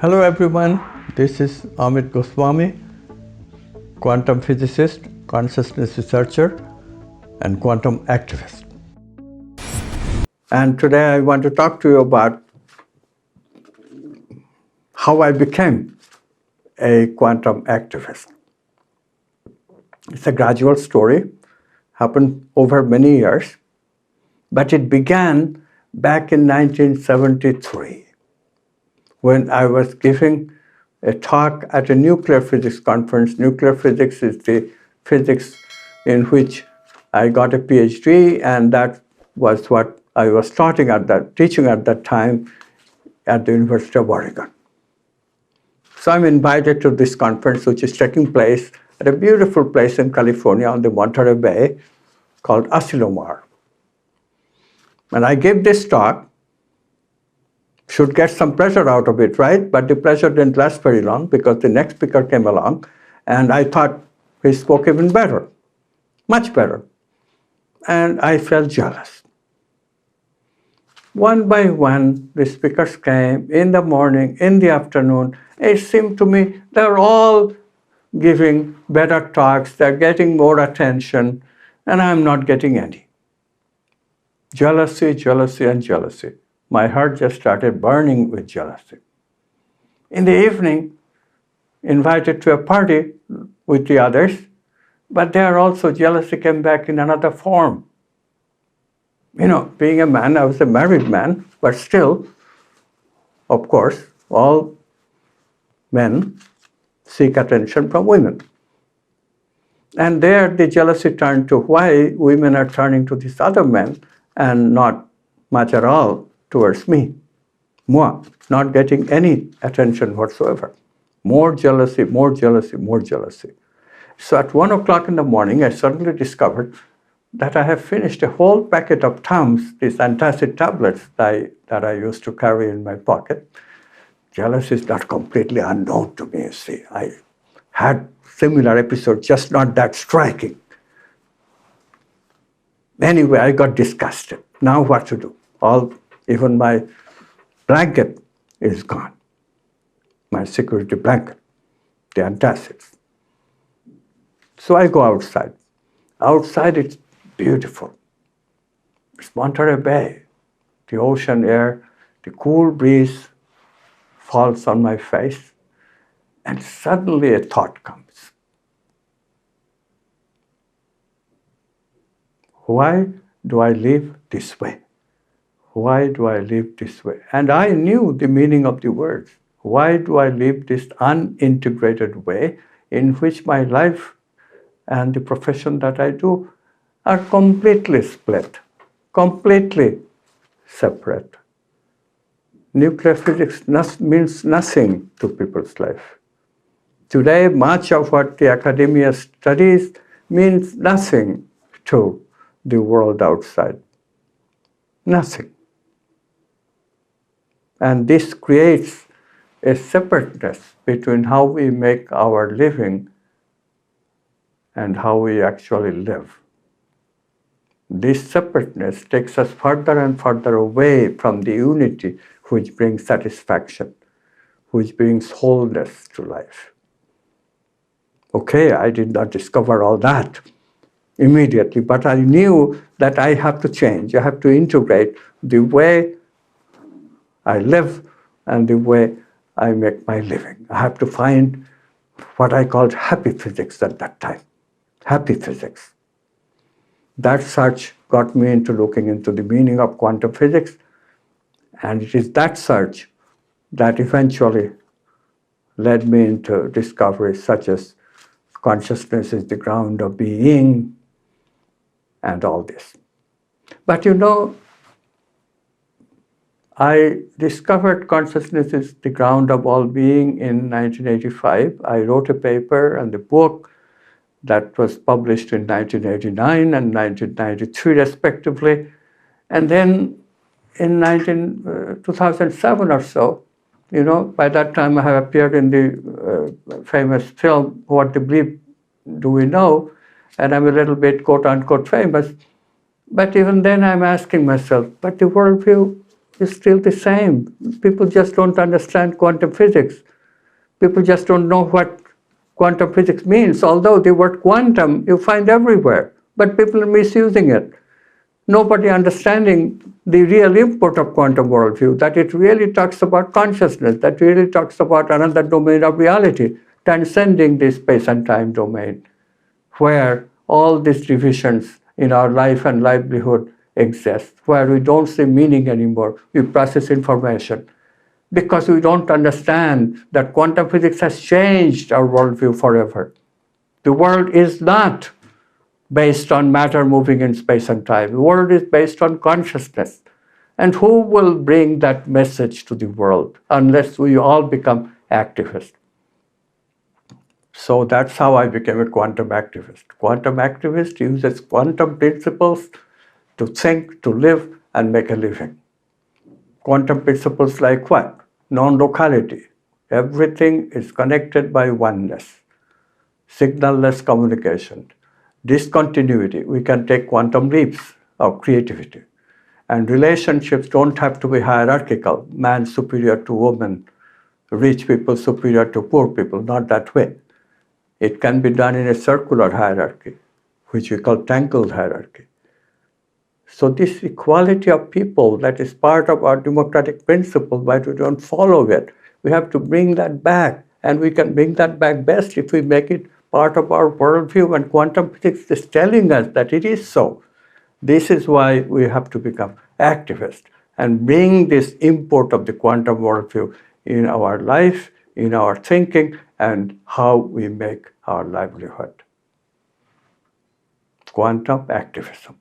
Hello everyone, this is Amit Goswami, quantum physicist, consciousness researcher, and quantum activist. And today I want to talk to you about how I became a quantum activist. It's a gradual story, happened over many years, but it began back in 1973 when I was giving a talk at a nuclear physics conference. Nuclear physics is the physics in which I got a PhD, and that was what I was teaching at that time at the University of Oregon. So I'm invited to this conference, which is taking place at a beautiful place in California on the Monterey Bay called Asilomar. And I gave this talk. Should get some pleasure out of it, right? But the pleasure didn't last very long because the next speaker came along and I thought he spoke even better, much better. And I felt jealous. One by one, the speakers came in the morning, in the afternoon. It seemed to me they're all giving better talks, they're getting more attention, and I'm not getting any. Jealousy, jealousy, and jealousy. My heart just started burning with jealousy. In the evening, invited to a party with the others, but there also jealousy came back in another form. You know, being a man, I was a married man, but still, of course, all men seek attention from women. And there the jealousy turned to why women are turning to these other men and not much at all towards me. Moi, not getting any attention whatsoever. More jealousy, more jealousy, more jealousy. So at 1 o'clock in the morning, I suddenly discovered that I have finished a whole packet of Tums, these antacid tablets that I used to carry in my pocket. Jealousy is not completely unknown to me, you see. I had similar episodes, just not that striking. Anyway, I got disgusted. Now what to do? Even my blanket is gone. My security blanket, the antacids. So I go outside. Outside it's beautiful. It's Monterey Bay, the ocean air, the cool breeze falls on my face, and suddenly a thought comes. Why do I live this way? Why do I live this way? And I knew the meaning of the words. Why do I live this unintegrated way in which my life and the profession that I do are completely split, completely separate? Nuclear physics means nothing to people's life. Today, much of what the academia studies means nothing to the world outside. Nothing. And this creates a separateness between how we make our living and how we actually live. This separateness takes us further and further away from the unity which brings satisfaction, which brings wholeness to life. Okay, I did not discover all that immediately, but I knew that I have to change. I have to integrate the way I live and the way I make my living. I have to find what I called happy physics at that time. Happy physics. That search got me into looking into the meaning of quantum physics, and it is that search that eventually led me into discoveries such as consciousness is the ground of being and all this. But you know, I discovered consciousness is the ground of all being in 1985. I wrote a paper and a book that was published in 1989 and 1993 respectively. And then in 2007 or so, you know, by that time I have appeared in the famous film, What the Bleep Do We Know? And I'm a little bit quote unquote famous. But even then I'm asking myself, but the worldview is still the same. People just don't understand quantum physics. People just don't know what quantum physics means, although the word quantum you find everywhere, but people are misusing it. Nobody understanding the real import of quantum worldview, that it really talks about consciousness, that really talks about another domain of reality, transcending the space and time domain, where all these divisions in our life and livelihood exist, where we don't see meaning anymore, we process information. Because we don't understand that quantum physics has changed our worldview forever. The world is not based on matter moving in space and time. The world is based on consciousness. And who will bring that message to the world unless we all become activists? So that's how I became a quantum activist. Quantum activist uses quantum principles to think, to live, and make a living. Quantum principles like what? Non-locality. Everything is connected by oneness. Signal-less communication. Discontinuity. We can take quantum leaps of creativity. And relationships don't have to be hierarchical. Man superior to woman, rich people superior to poor people, not that way. It can be done in a circular hierarchy, which we call tangled hierarchy. So this equality of people that is part of our democratic principle, but we don't follow it. We have to bring that back, and we can bring that back best if we make it part of our worldview, and quantum physics is telling us that it is so. This is why we have to become activists and bring this import of the quantum worldview in our life, in our thinking, and how we make our livelihood. Quantum activism.